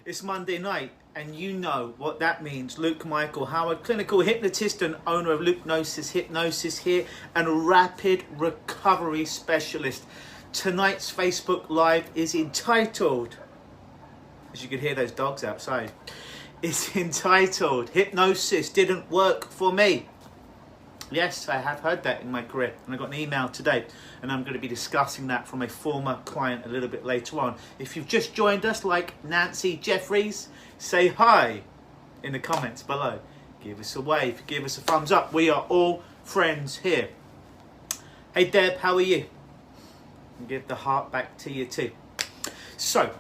It's Monday night, and you know what that means. Luke Michael Howard, clinical hypnotist and owner of Lukenosis Hypnosis here, and a rapid recovery specialist. Tonight's Facebook Live is entitled, as you can hear those dogs outside, it's entitled, Hypnosis Didn't Work For Me. Yes, I have heard that in my career, and I got an email today, and I'm going to be discussing that from a former client a little bit later on. If you've just joined us, like Nancy Jeffries, say hi in the comments below. Give us a wave, give us a thumbs up. We are all friends here. Hey Deb, how are you? And give the heart back to you too. So,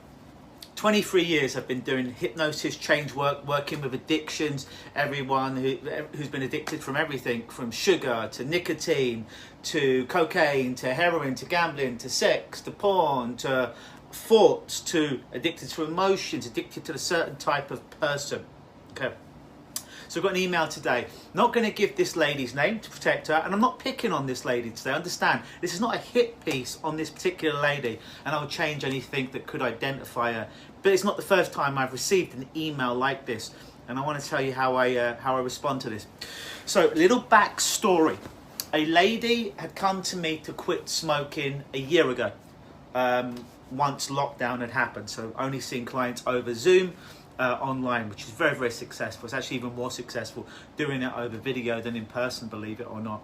23 years I've been doing hypnosis, change work, working with addictions, everyone who's been addicted from everything, from sugar to nicotine, to cocaine, to heroin, to gambling, to sex, to porn, to thoughts, to addicted to emotions, addicted to a certain type of person. Okay. So I've got an email today. Not going to give this lady's name to protect her, and I'm not picking on this lady today. Understand, this is not a hit piece on this particular lady, and I'll change anything that could identify her. But it's not the first time I've received an email like this, and I want to tell you how I respond to this. So, a little backstory. A lady had come to me to quit smoking a year ago, once lockdown had happened. So, only seeing clients over Zoom. Online, which is very, very successful. It's actually even more successful doing it over video than in person, believe it or not.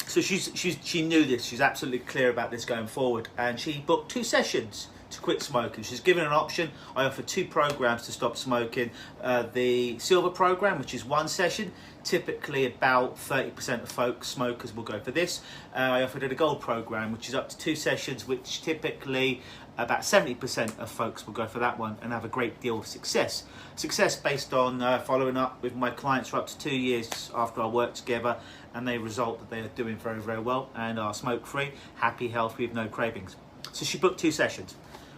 So she knew this. She's absolutely clear about this going forward, and she booked 2 sessions to quit smoking. She's given an option. I offer 2 programs to stop smoking. The silver program, which is 1 session. Typically about 30% of smokers will go for this. I offered her the gold program, which is up to 2 sessions, which typically about 70% of folks will go for that one and have a great deal of success. Success based on following up with my clients for up to 2 years after our work together, and they result that they are doing very, very well and are smoke-free, happy, healthy, with no cravings. So she booked 2 sessions.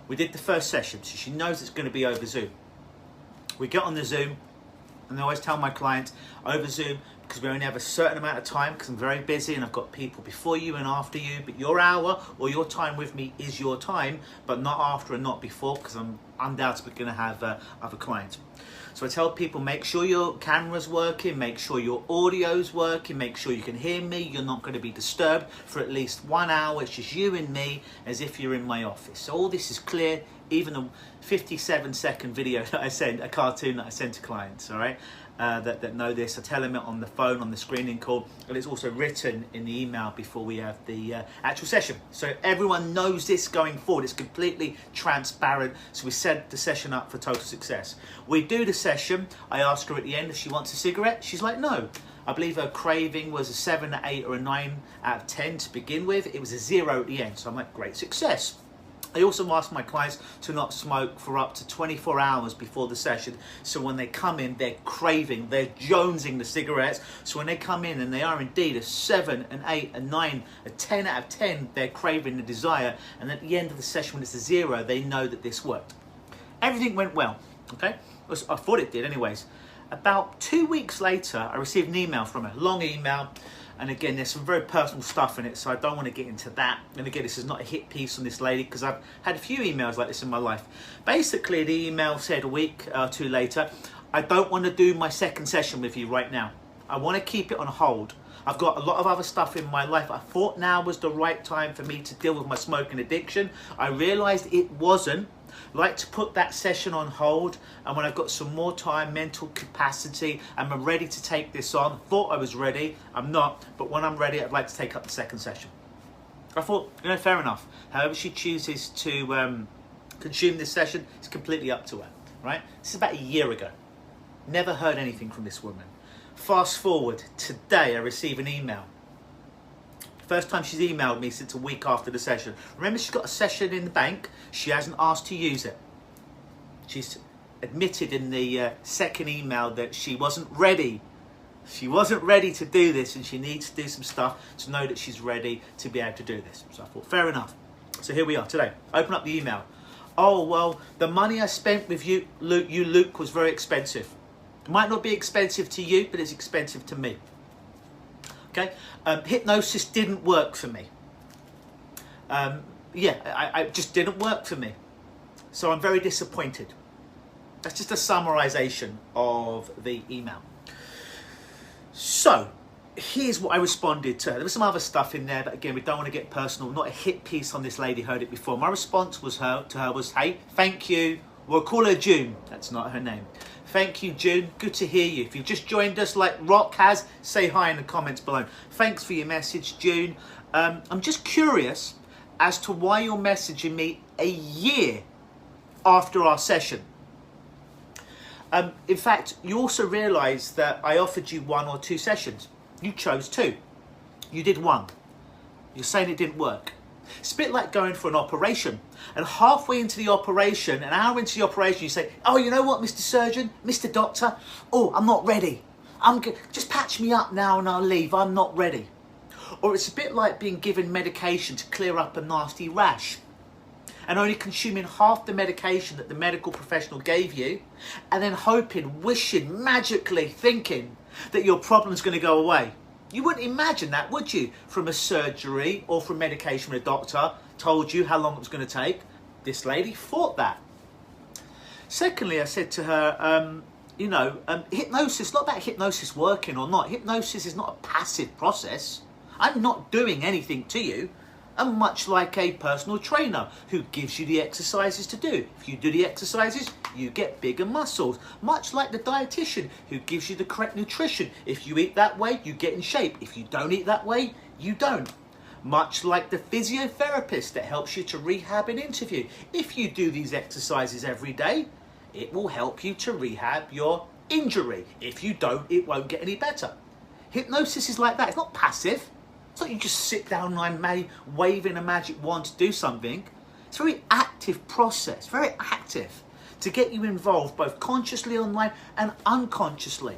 We did the first session, so she knows it's going to be over Zoom. We get on the Zoom, and I always tell my clients, over Zoom, because we only have a certain amount of time, because I'm very busy and I've got people before you and after you, but your hour or your time with me is your time, but not after and not before, because I'm undoubtedly going to have other clients. So I tell people, make sure your camera's working, make sure your audio's working, make sure you can hear me, you're not going to be disturbed for at least 1 hour. It's just you and me, as if you're in my office. So all this is clear, even a 57-second video that I send, a cartoon that I send to clients, all right? That know this. I tell them it on the phone, on the screening call, and it's also written in the email before we have the actual session. So everyone knows this going forward. It's completely transparent. So we set the session up for total success. We do the session. I ask her at the end if she wants a cigarette. She's like, no. I believe her craving was a 7, 8, or a 9 out of 10 to begin with. It was a 0 at the end. So I'm like, great success. I also ask my clients to not smoke for up to 24 hours before the session. So when they come in, they're craving, they're jonesing the cigarettes. So when they come in and they are indeed a 7, an 8, a 9, a 10 out of 10, they're craving the desire. And at the end of the session, when it's a 0, they know that this worked. Everything went well, okay? I thought it did anyways. About 2 weeks later, I received an email from her, long email. And again, there's some very personal stuff in it, so I don't want to get into that. And again, this is not a hit piece on this lady, because I've had a few emails like this in my life. Basically, the email said a week or 2 later, I don't want to do my 2nd session with you right now. I want to keep it on hold. I've got a lot of other stuff in my life. I thought now was the right time for me to deal with my smoking addiction. I realized it wasn't. I'd like to put that session on hold, and when I've got some more time, mental capacity, and I'm ready to take this on. Thought I was ready, I'm not, but when I'm ready, I'd like to take up the 2nd session. I thought, you know, fair enough. However she chooses to consume this session, it's completely up to her, right? This is about a year ago. Never heard anything from this woman. Fast forward, today I receive an email. First time she's emailed me since a week after the session. Remember, she's got a session in the bank. She hasn't asked to use it. She's admitted in the 2nd email that she wasn't ready. She wasn't ready to do this, and she needs to do some stuff to know that she's ready to be able to do this. So I thought, fair enough. So here we are today. Open up the email. Oh, well, the money I spent with you, Luke, was very expensive. It might not be expensive to you, but it's expensive to me. Okay, hypnosis didn't work for me. It just didn't work for me. So I'm very disappointed. That's just a summarization of the email. So here's what I responded to her. There was some other stuff in there, but again, we don't want to get personal. Not a hit piece on this lady, heard it before. My response was to her was, hey, thank you. We'll call her June. That's not her name. Thank you, June. Good to hear you. If you've just joined us like Rock has, say hi in the comments below. Thanks for your message, June. I'm just curious as to why you're messaging me a year after our session. In fact, you also realise that I offered you 1 or 2 sessions. You chose 2. You did 1. You're saying it didn't work. It's a bit like going for an operation. And halfway into the operation, an hour into the operation, you say, oh, you know what, Mr. Surgeon, Mr. Doctor? Oh, I'm not ready. Just patch me up now and I'll leave. I'm not ready. Or it's a bit like being given medication to clear up a nasty rash, and only consuming half the medication that the medical professional gave you, and then hoping, wishing, magically thinking that your problem's going to go away. You wouldn't imagine that, would you? From a surgery or from medication when a doctor told you how long it was going to take. This lady thought that. Secondly, I said to her, hypnosis, not about hypnosis working or not. Hypnosis is not a passive process. I'm not doing anything to you. I'm much like a personal trainer who gives you the exercises to do. If you do the exercises, you get bigger muscles. Much like the dietitian who gives you the correct nutrition. If you eat that way, you get in shape. If you don't eat that way, you don't. Much like the physiotherapist that helps you to rehab an interview. If you do these exercises every day, it will help you to rehab your injury. If you don't, it won't get any better. Hypnosis is like that. It's not passive. It's not you just sit down and I may waving a magic wand to do something. It's a very active process, very active, to get you involved both consciously online and unconsciously.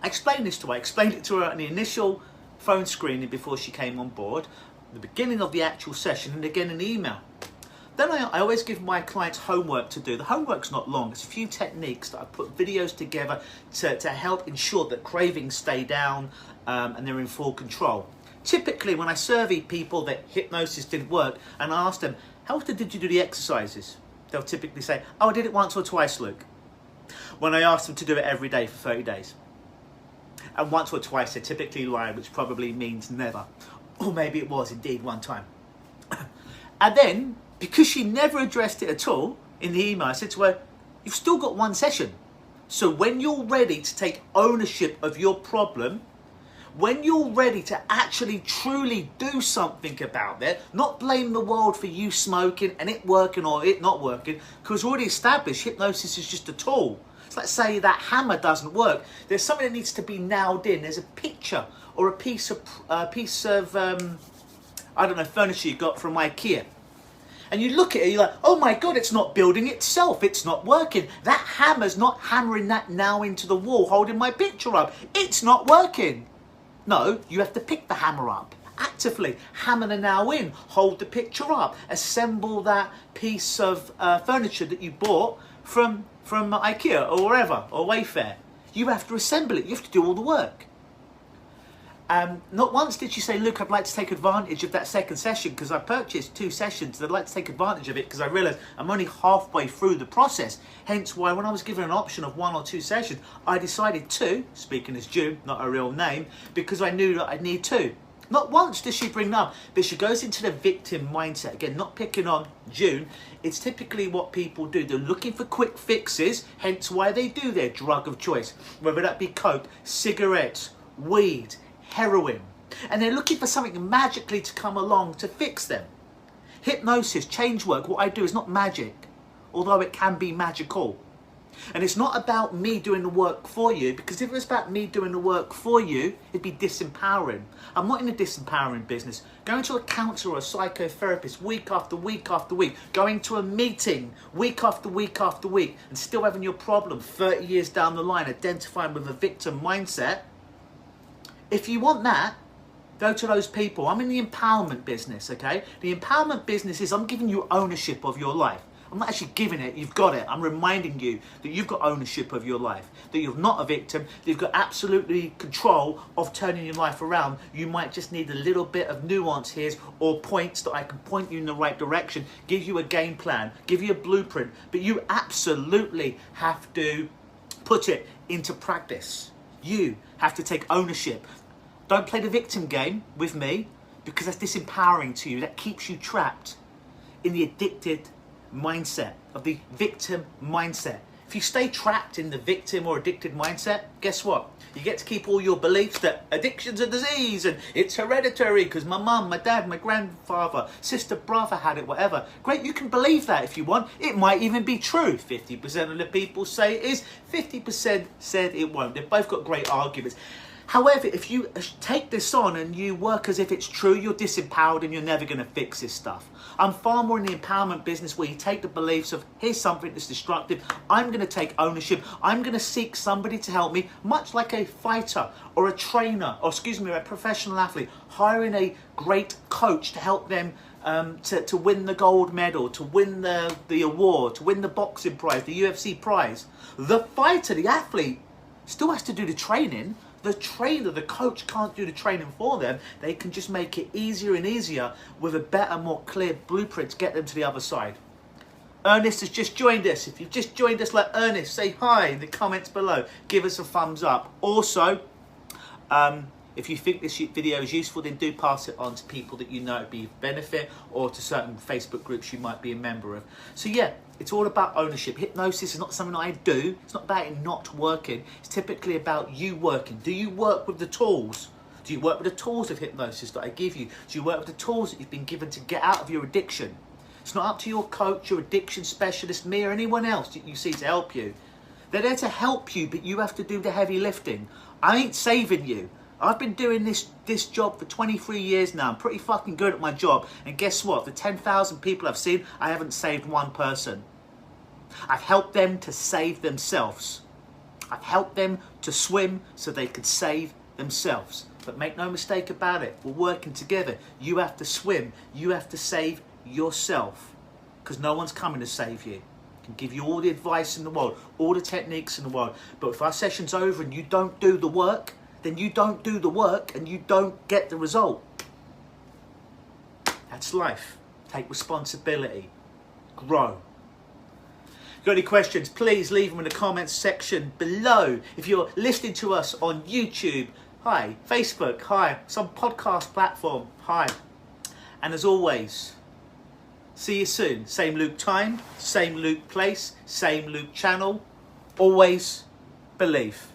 I explained this to her. I explained it to her in the initial phone screening before she came on board, the beginning of the actual session, and again in the email. Then I always give my clients homework to do. The homework's not long. It's a few techniques that I put videos together to help ensure that cravings stay down and they're in full control. Typically, when I survey people that hypnosis didn't work and I ask them, how often did you do the exercises? They'll typically say, oh, I did it once or twice, Luke. When I ask them to do it every day for 30 days. And once or twice, they typically lie, which probably means never. Or maybe it was indeed one time. And then, because she never addressed it at all in the email, I said to her, you've still got 1 session. So when you're ready to take ownership of your problem, when you're ready to actually truly do something about it, not blame the world for you smoking and it working or it not working, because already established hypnosis is just a tool. So let's say that hammer doesn't work. There's something that needs to be nailed in. There's a picture or a piece of furniture you got from IKEA. And you look at it, you're like, oh my God, it's not building itself. It's not working. That hammer's not hammering that nail into the wall, holding my picture up. It's not working. No, you have to pick the hammer up. Actively hammer the nail in, hold the picture up, assemble that piece of furniture that you bought from IKEA or wherever, or Wayfair. You have to assemble it. You have to do all the work. Not once did she say, look, I'd like to take advantage of that second session because I purchased 2 sessions. I'd like to take advantage of it because I realised I'm only halfway through the process. Hence why when I was given an option of 1 or 2 sessions, I decided 2, speaking as June, not her real name, because I knew that I'd need 2. Not once does she bring up, but she goes into the victim mindset. Again, not picking on June. It's typically what people do. They're looking for quick fixes, hence why they do their drug of choice. Whether that be coke, cigarettes, weed, heroin. And they're looking for something magically to come along to fix them. Hypnosis, change work, what I do is not magic, although it can be magical. And it's not about me doing the work for you, because if it was about me doing the work for you, it'd be disempowering. I'm not in the disempowering business. Going to a counsellor or a psychotherapist week after week after week, going to a meeting week after week after week, and still having your problem 30 years down the line, identifying with a victim mindset. If you want that, go to those people. I'm in the empowerment business, okay? The empowerment business is I'm giving you ownership of your life. I'm not actually giving it, you've got it. I'm reminding you that you've got ownership of your life, that you're not a victim, that you've got absolutely control of turning your life around. You might just need a little bit of nuance here or points that I can point you in the right direction, give you a game plan, give you a blueprint, but you absolutely have to put it into practice. You have to take ownership. Don't play the victim game with me, because that's disempowering to you. That keeps you trapped in the addicted mindset, of the victim mindset. If you stay trapped in the victim or addicted mindset, guess what? You get to keep all your beliefs that addiction's a disease and it's hereditary because my mum, my dad, my grandfather, sister, brother had it, whatever. Great, you can believe that if you want. It might even be true. 50% of the people say it is, 50% said it won't. They've both got great arguments. However, if you take this on and you work as if it's true, you're disempowered and you're never going to fix this stuff. I'm far more in the empowerment business where you take the beliefs of, here's something that's destructive, I'm going to take ownership, I'm going to seek somebody to help me, much like a fighter or a trainer, or excuse me, a professional athlete, hiring a great coach to help them to win the gold medal, to win the award, to win the boxing prize, the UFC prize. The fighter, the athlete, still has to do the training. The trainer, the coach can't do the training for them. They can just make it easier and easier with a better, more clear blueprint to get them to the other side. Ernest has just joined us. If you've just joined us like Ernest, say hi in the comments below. Give us a thumbs up. Also, if you think this video is useful, then do pass it on to people that you know would be of benefit, or to certain Facebook groups you might be a member of. So yeah, it's all about ownership. Hypnosis is not something I do. It's not about it not working. It's typically about you working. Do you work with the tools? Do you work with the tools of hypnosis that I give you? Do you work with the tools that you've been given to get out of your addiction? It's not up to your coach, your addiction specialist, me, or anyone else that you see to help you. They're there to help you, but you have to do the heavy lifting. I ain't saving you. I've been doing this job for 23 years now. I'm pretty fucking good at my job. And guess what? The 10,000 people I've seen, I haven't saved one person. I've helped them to save themselves. I've helped them to swim so they could save themselves. But make no mistake about it, we're working together. You have to swim. You have to save yourself, because no one's coming to save you. I can give you all the advice in the world, all the techniques in the world. But if our session's over and you don't do the work, then you don't do the work and you don't get the result. That's life. Take responsibility. Grow. If you've got any questions, please leave them in the comments section below. If you're listening to us on YouTube, hi. Facebook, hi. Some podcast platform, hi. And as always, see you soon. Same Luke time, same Luke place, same Luke channel. Always believe.